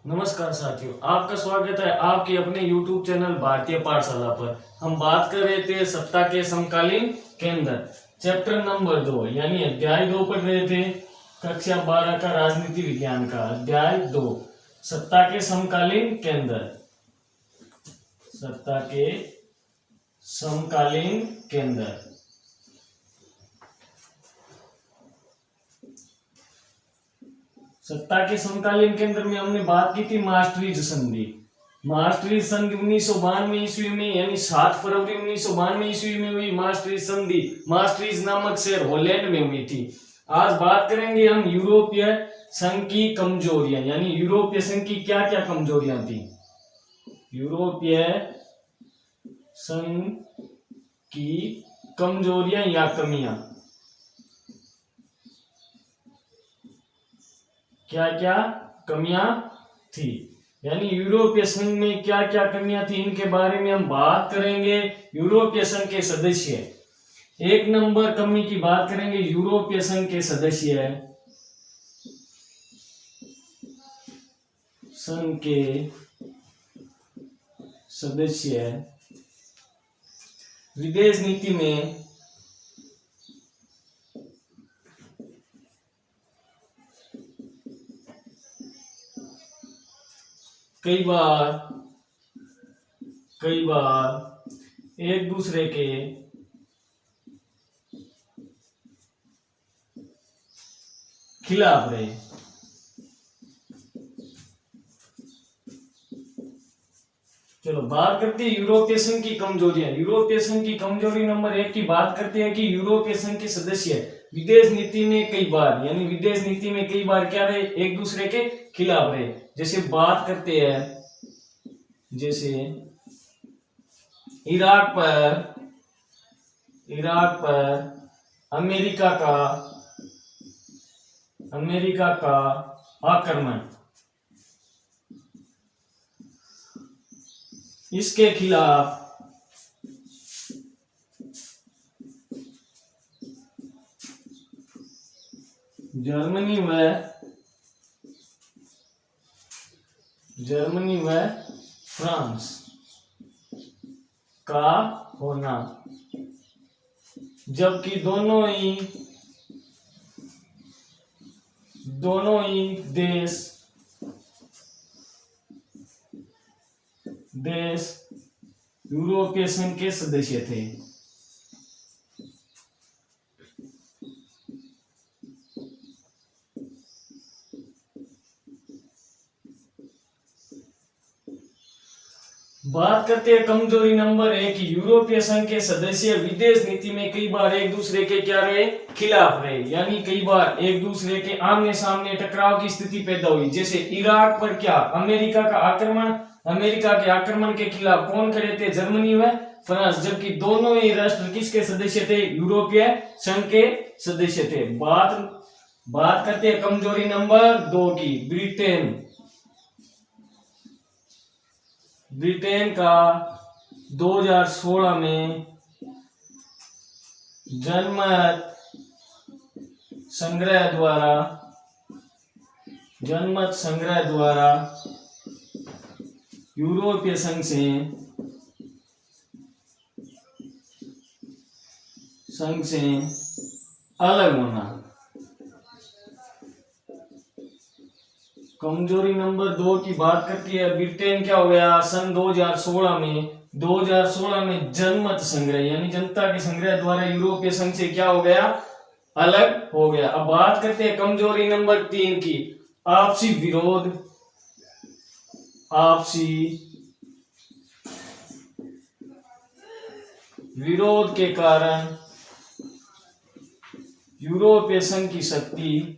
नमस्कार साथियों, आपका स्वागत है आपके अपने YouTube चैनल भारतीय पाठशाला पर। हम बात कर रहे थे सत्ता के समकालीन केंद्र, चैप्टर नंबर 2 यानी अध्याय 2 पढ़ रहे थे कक्षा 12 का राजनीति विज्ञान का अध्याय 2 सत्ता के समकालीन केंद्र। सत्ता के समकालीन केंद्र। सत्ता के समकालीन केंद्र में हमने बात की थी मास्ट्रिच संधि। मास्ट्रिच संधि 1992 ईस्वी में यानी 7 फरवरी 1992 ईस्वी में हुई मास्ट्रिच संधि। मास्ट्रिच नामक शहर हॉलैंड में हुई थी। आज बात करेंगे हम यूरोपीय संघ की कमजोरियां, यानी यूरोपीय संघ की क्या क्या कमजोरियां थी। यूरोपीय संघ की कमजोरियां या कमियां, क्या क्या कमियां थी, यानी यूरोपीय संघ में क्या क्या कमियां थी, इनके बारे में हम बात करेंगे। यूरोपीय संघ के सदस्य, एक नंबर कमी की बात करेंगे। यूरोपीय संघ के सदस्य, संघ के सदस्य विदेश नीति में कई बार एक दूसरे के खिलाफ रहे। चलो बात करते हैं यूरोपीय संघ की कमजोरियां। यूरोपीय संघ की कमजोरी नंबर 1 की बात करते हैं कि यूरोपीय संघ के सदस्य विदेश नीति में कई बार, यानी विदेश नीति में कई बार क्या रहे, एक दूसरे के खिलाफ रहे। जैसे बात करते हैं, जैसे इराक पर अमेरिका का आक्रमण, इसके खिलाफ जर्मनी व फ्रांस का होना, जबकि दोनों ही देश यूरोपीय संघ के सदस्य थे। बात करते हैं कमजोरी नंबर 1 की। यूरोपीय संघ के सदस्य विदेश नीति में कई बार एक दूसरे के क्या रहे, खिलाफ रहे, यानी कई बार एक दूसरे के आमने सामने टकराव की स्थिति पैदा हुई। जैसे इराक पर क्या, अमेरिका के आक्रमण के खिलाफ कौन खड़े थे, जर्मनी व फ्रांस, जबकि दोनों ही राष्ट्र किसके सदस्य थे, यूरोपीय संघ के सदस्य थे। बात करते हैं कमजोरी नंबर 2 की। ब्रिटेन का 2016 में जनमत संग्रह द्वारा यूरोपीय संघ से अलग होना। कमजोरी नंबर 2 की बात करती है, ब्रिटेन क्या हो गया, सन 2016 में जनमत संग्रह यानी जनता के संग्रह द्वारा यूरोपीय संघ से क्या हो गया, अलग हो गया। अब बात करते हैं कमजोरी नंबर 3 की। आपसी विरोध के कारण यूरोपीय संघ की शक्ति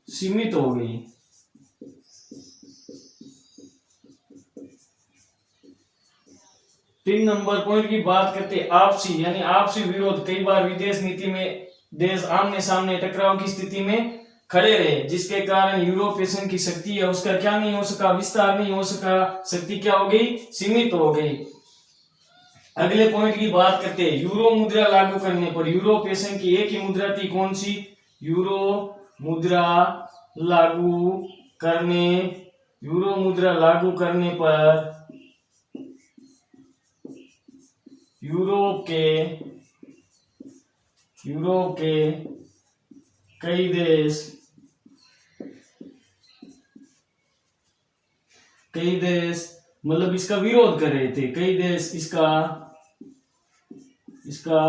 सीमित हो गई। तीन नंबर पॉइंट की बात करते हैं, आपसी यानी आपसी विरोध। कई बार विदेश नीति में देश आमने सामने टकराव की स्थिति में खड़े रहे, जिसके कारण यूरोपीय संघ की शक्ति है उसका क्या नहीं हो सका, विस्तार नहीं हो सका, शक्ति क्या हो गई, सीमित हो गई। अगले पॉइंट की बात करते हैं। यूरो मुद्रा लागू करने पर यूरोपीय संघ की एक ही मुद्रा थी, कौन सी? यूरो मुद्रा लागू करने यूरो मुद्रा लागू करने पर यूरोप के कई देश मतलब इसका विरोध कर रहे थे। कई देश इसका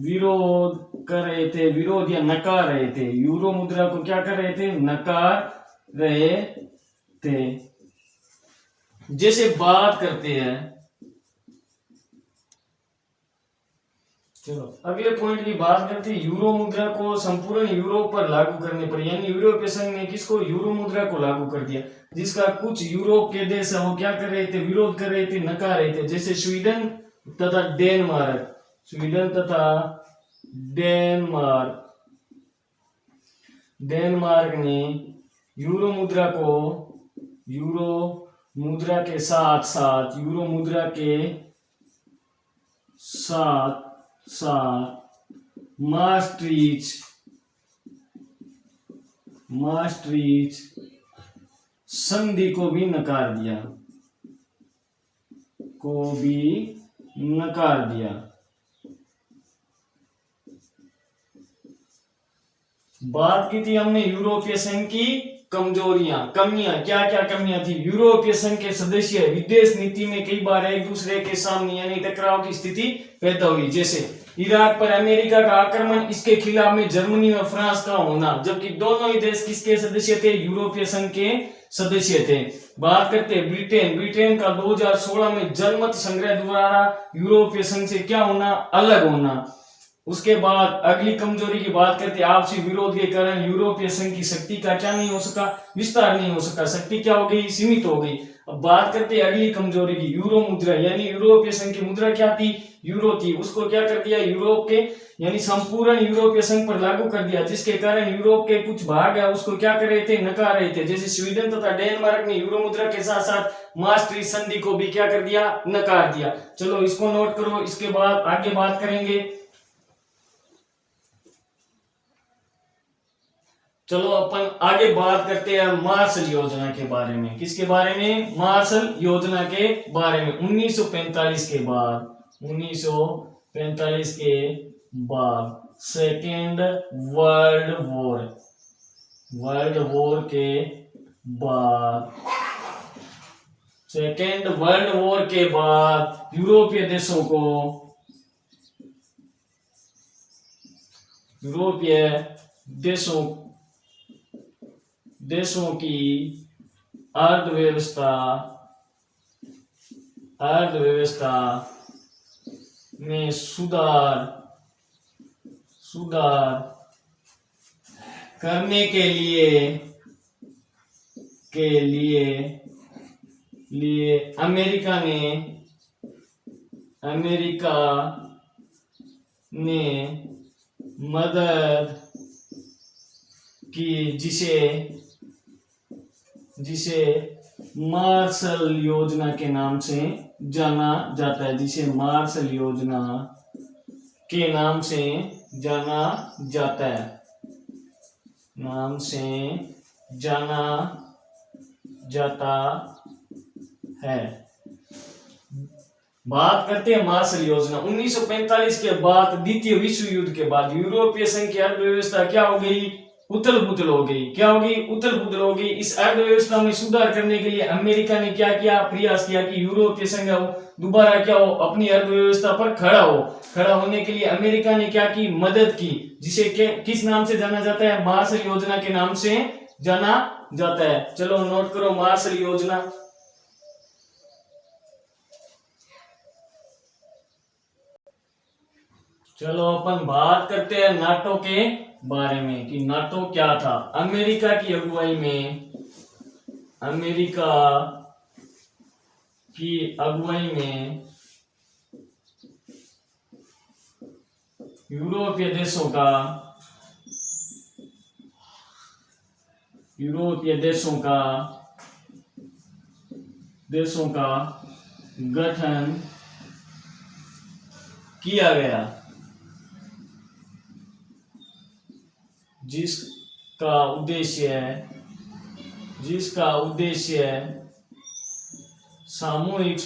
विरोध कर रहे थे, विरोध या नकार रहे थे। यूरो मुद्रा को क्या कर रहे थे? नकार रहे थे। जैसे बात करते हैं, चलो अगले पॉइंट की बात करते हैं। यूरो मुद्रा को संपूर्ण यूरोप पर लागू करने पर, यानी यूरोपीय संघ ने किसको? यूरो मुद्रा को लागू कर दिया, जिसका कुछ यूरोप के देश है वो क्या कर रहे थे? विरोध कर रहे थे, नकार रहे थे। जैसे स्वीडन तथा डेनमार्क, डेनमार्क ने यूरो मुद्रा के साथ maastricht संधि को भी नकार दिया। बात की थी हमने यूरोपीय संघ की कमियां। क्या क्या कमियां थी? यूरोपीय संघ के सदस्य विदेश नीति में कई बार एक दूसरे के सामने यानी टकराव की स्थिति पैदा हुई। जैसे इराक पर अमेरिका का आक्रमण, इसके खिलाफ में जर्मनी और फ्रांस का होना, जबकि दोनों ही देश किसके सदस्य थे? यूरोपीय संघ के सदस्य थे। बात करते हैं ब्रिटेन का 2016 में जनमत संग्रह द्वारा यूरोपीय संघ से क्या होना? अलग होना। उसके बाद अगली कमजोरी की बात करते हैं। आपसी विरोध के कारण यूरोपीय संघ की शक्ति का क्या नहीं हो सका? विस्तार नहीं हो सका। शक्ति क्या हो गई? सीमित हो गई। अब बात करते हैं अगली कमजोरी की, यूरो मुद्रा, यानी यूरोपीय संघ की मुद्रा क्या थी? यूरो थी। उसको क्या कर दिया? यूरोप के यानी संपूर्ण यूरोपीय संघ पर लागू कर दिया, जिसके कारण यूरोप के कुछ भाग है उसको क्या कर रहे थे? नकार रहे थे। जैसे स्वीडन तथा डेनमार्क ने यूरो मुद्रा के साथ साथ maastricht संधि को भी क्या कर दिया? नकार दिया। चलो इसको नोट करो, इसके बाद आगे बात करेंगे। चलो अपन आगे बात करते हैं मार्शल योजना के बारे में। किसके बारे में? मार्शल योजना के बारे में। 1945 के बाद सेकेंड वर्ल्ड वॉर के बाद यूरोपीय देशों की अर्थव्यवस्था में सुधार करने के लिए अमेरिका ने मदद की, जिसे मार्शल योजना के नाम से जाना जाता है। बात करते हैं मार्शल योजना। 1945 के बाद द्वितीय विश्व युद्ध के बाद यूरोपीय संघ की अर्थव्यवस्था क्या हो गई? उथल पुथल हो गई। इस अर्थव्यवस्था में सुधार करने के लिए अमेरिका ने क्या किया? प्रयास किया कि यूरोपीय संघ दोबारा क्या हो? अपनी अर्थव्यवस्था पर खड़ा होने के लिए अमेरिका ने क्या की? मदद की, जिसे किस नाम से जाना जाता है? मार्शल योजना के नाम से जाना जाता है। चलो नोट करो मार्शल योजना। चलो अपन बात करते हैं नाटो के बारे में कि नाटो क्या था। अमेरिका की अगुवाई में यूरोपीय देशों का गठन किया गया, जिसका उद्देश्य सामूहिक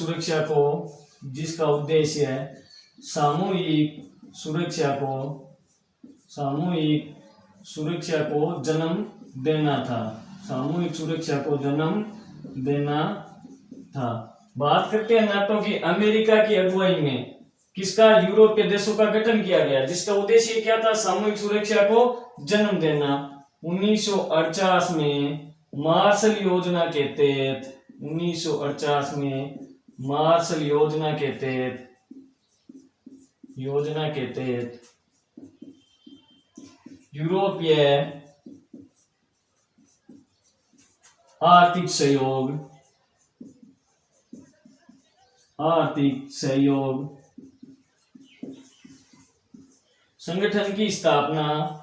सुरक्षा को जन्म देना था। बात करते हैं नाटो की। अमेरिका की अगुवाई में किसका यूरोपीय देशों का गठन किया गया, जिसका उद्देश्य क्या था, सामूहिक सुरक्षा को जन्म देना। 1948 में मार्शल योजना के तहत 1948 में मार्शल योजना के तहत यूरोपीय आर्थिक सहयोग संगठन की स्थापना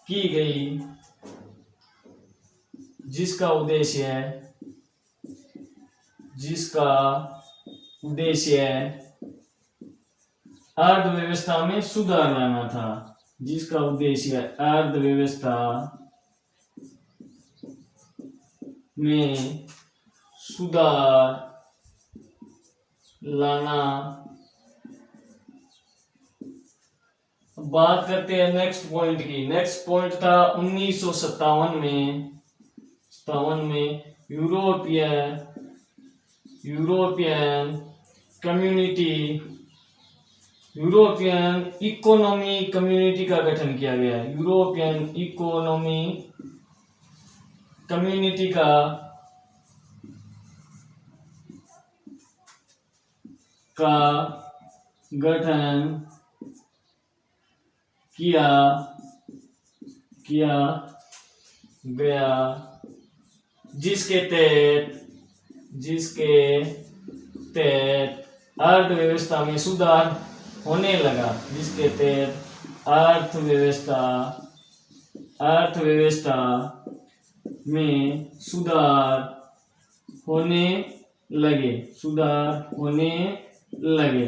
की गई, जिसका उद्देश्य अर्थव्यवस्था में सुधार लाना था। जिसका उद्देश्य अर्थव्यवस्था में सुधार लाना। बात करते हैं नेक्स्ट पॉइंट की। नेक्स्ट पॉइंट था 1957 में यूरोपियन इकोनॉमी कम्युनिटी का गठन किया गया। यूरोपियन इकोनॉमी कम्युनिटी का गठन किया गया, जिसके तहत अर्थव्यवस्था में सुधार होने लगा। जिसके तहत अर्थव्यवस्था में सुधार होने लगे।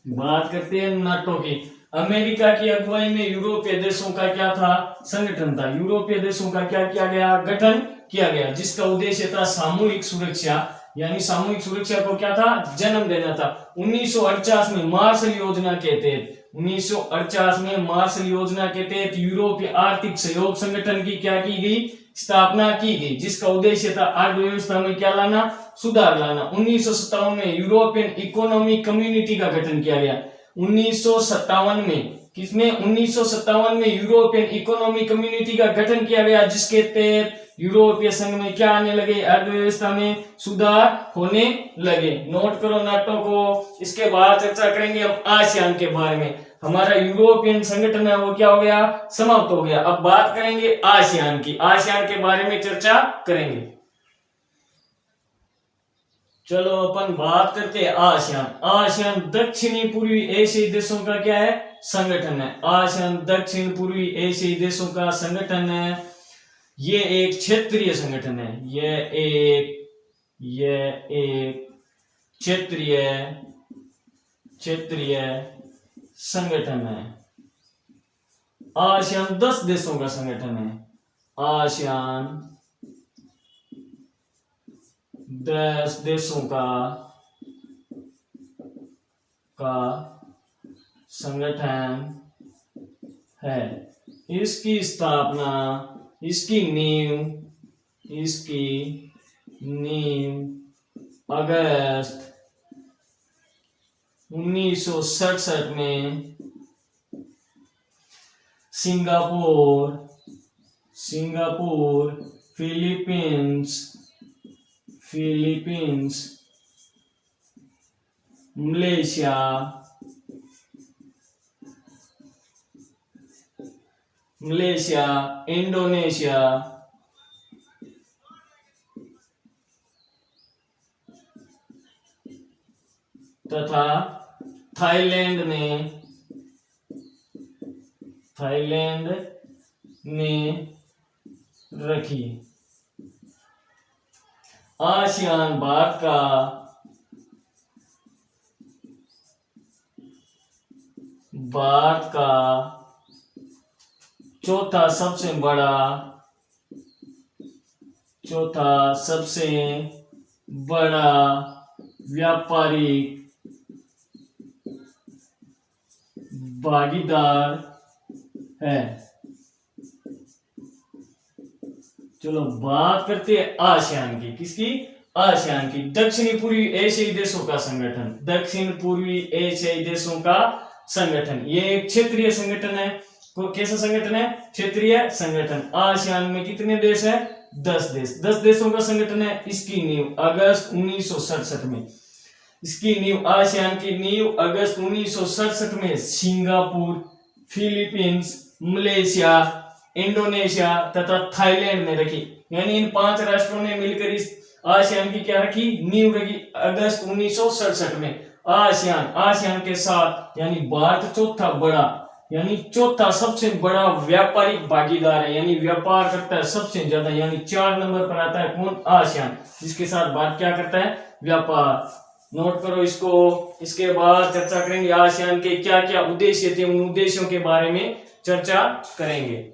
बात करते हैं नाटो की। अमेरिका की अगुवाई में यूरोपीय देशों का क्या था, संगठन था। यूरोपीय देशों का क्या किया गया, गठन किया गया, जिसका उद्देश्य था सामूहिक सुरक्षा, यानी सामूहिक सुरक्षा को क्या था, जन्म देना था। 1948 में मार्शल योजना के तहत यूरोपीय आर्थिक सहयोग संगठन की क्या की गई, स्थापना की गई, जिसका उद्देश्य था अर्थव्यवस्था में क्या लाना, सुधार लाना। 1957 में यूरोपियन इकोनॉमिक कम्युनिटी का गठन किया गया। 1957 में किसमें, 1957 में यूरोपियन इकोनॉमिक कम्युनिटी का गठन किया गया, जिसके तहत यूरोपीय संघ में क्या आने लगे, अर्थव्यवस्था में सुधार होने लगे। नोट करो नाटो को। इसके बाद चर्चा करेंगे हम आसियान के बारे में। हमारा यूरोपियन संगठन है वो क्या हो गया, समाप्त हो गया। अब बात करेंगे आसियान की। आसियान के बारे में चर्चा करेंगे। चलो अपन बात करते हैं आसियान दक्षिणी पूर्वी एशियाई देशों का क्या है, संगठन है। आसियान दक्षिण पूर्वी एशियाई देशों का संगठन है। ये एक क्षेत्रीय संगठन है। ये एक क्षेत्रीय संगठन है। आसियान 10 देशों का संगठन है। आसियान 10 देशों का संगठन है। इसकी स्थापना, इसकी नींव अगस्त 1967 में सिंगापुर, फिलीपींस, मलेशिया, इंडोनेशिया तथा थाईलैंड ने रखी। आसियान भारत का चौथा सबसे बड़ा व्यापारिक भागीदार है। चलो बात करते हैं आसियान की। किसकी? आसियान की। दक्षिणी पूर्वी एशियाई देशों का संगठन। दक्षिण पूर्वी एशियाई देशों का संगठन ये एक क्षेत्रीय संगठन है। कैसा संगठन है? क्षेत्रीय संगठन। आसियान में कितने देश है? 10 देश। 10 देशों का संगठन है। इसकी नींव अगस्त 1967 में, इसकी नींव, आसियान की नींव अगस्त 1967 में सिंगापुर, फिलीपींस, मलेशिया, इंडोनेशिया तथा थाईलैंड में रखी। यानी इन 5 राष्ट्रों ने मिलकर इस आसियान की क्या रखी? नींव रखी अगस्त 1967 में। आसियान के साथ यानी भारत चौथा सबसे बड़ा व्यापारिक भागीदार है, यानी व्यापार करता है सबसे ज्यादा, यानी 4 नंबर पर आता है कौन? आसियान, जिसके साथ भारत क्या करता है? व्यापार। नोट करो इसको। इसके बाद चर्चा करेंगे आसियान के क्या क्या उद्देश्य थे, उन उद्देश्यों के बारे में चर्चा करेंगे।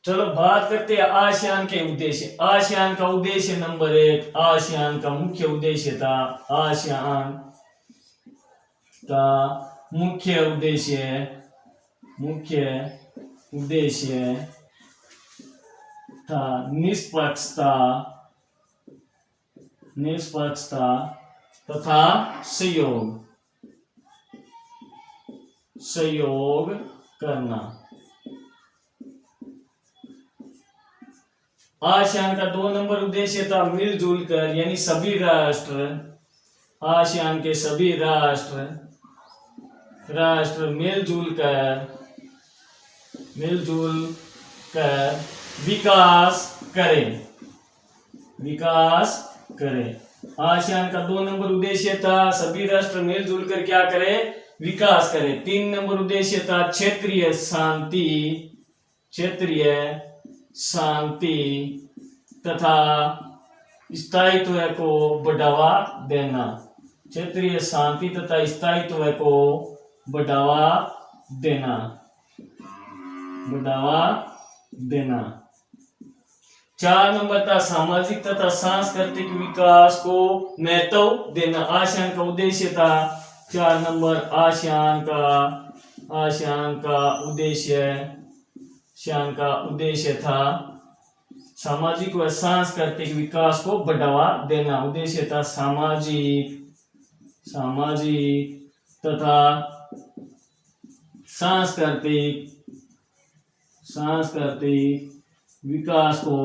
चलो बात करते हैं आसियान के उद्देश्य। आसियान का उद्देश्य नंबर 1, आसियान का मुख्य उद्देश्य था, आसियान का मुख्य उद्देश्य था निष्पक्षता तथा सहयोग करना। आसियान का 2 नंबर उद्देश्य था मिलजुल कर, यानी सभी राष्ट्र, आसियान के सभी राष्ट्र मिलजुल कर विकास करें। आसियान का 2 नंबर उद्देश्य था सभी राष्ट्र मिलजुल कर क्या करें? विकास करें। 3 नंबर उद्देश्य था क्षेत्रीय शांति तथा स्थायित्व को बढ़ावा देना। क्षेत्रीय शांति तथा स्थायित्व को बढ़ावा देना। 4 नंबर था सामाजिक तथा सांस्कृतिक विकास को महत्व देना। आसियान का उद्देश्य था 4 नंबर, आसियान का उद्देश्य था सामाजिक व सांस्कृतिक विकास को बढ़ावा देना। उद्देश्य था सामाजिक तथा सांस्कृतिक विकास को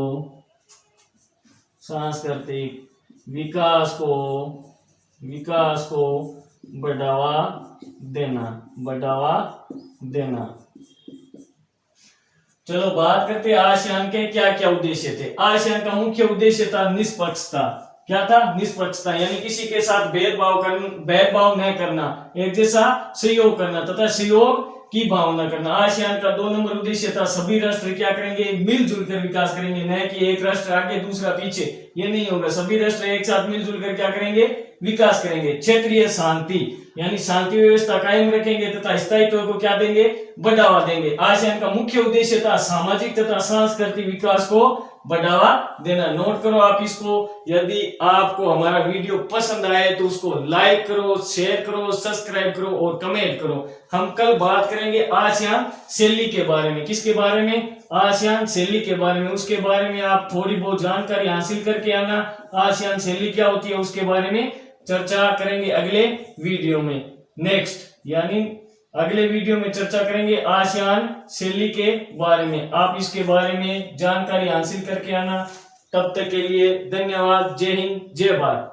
बढ़ावा देना। चलो बात करते हैं आसियान के क्या क्या उद्देश्य थे। आसियान का मुख्य उद्देश्य था निष्पक्षता। क्या था? निष्पक्षता, यानी किसी के साथ भेदभाव न करना, एक जैसा सहयोग करना तथा सहयोग की भावना करना। आसियान का 2 नंबर उद्देश्य था सभी राष्ट्र क्या करेंगे? मिलजुल कर विकास करेंगे, न कि एक राष्ट्र आगे दूसरा पीछे, ये नहीं होगा। सभी राष्ट्र एक साथ मिलजुल कर क्या करेंगे? विकास करेंगे। क्षेत्रीय शांति, यानी शांति व्यवस्था कायम रखेंगे तथा स्थायित्व को क्या देंगे? बढ़ावा देंगे। आसियान का मुख्य उद्देश्य था सामाजिक तथा सांस्कृतिक विकास को बढ़ावा देना। नोट करो आप इसको। यदि आपको हमारा वीडियो पसंद आए तो उसको लाइक करो, शेयर करो, सब्सक्राइब करो और कमेंट करो। हम कल बात करेंगे आसियान शैली के बारे में। किसके बारे में? आसियान शैली के बारे में। उसके बारे में आप थोड़ी बहुत जानकारी हासिल करके आना। आसियान शैली क्या होती है उसके बारे में चर्चा करेंगे अगले वीडियो में। नेक्स्ट यानी अगले वीडियो में चर्चा करेंगे आसियान शैली के बारे में। आप इसके बारे में जानकारी हासिल करके आना। तब तक के लिए धन्यवाद। जय हिंद, जय भारत।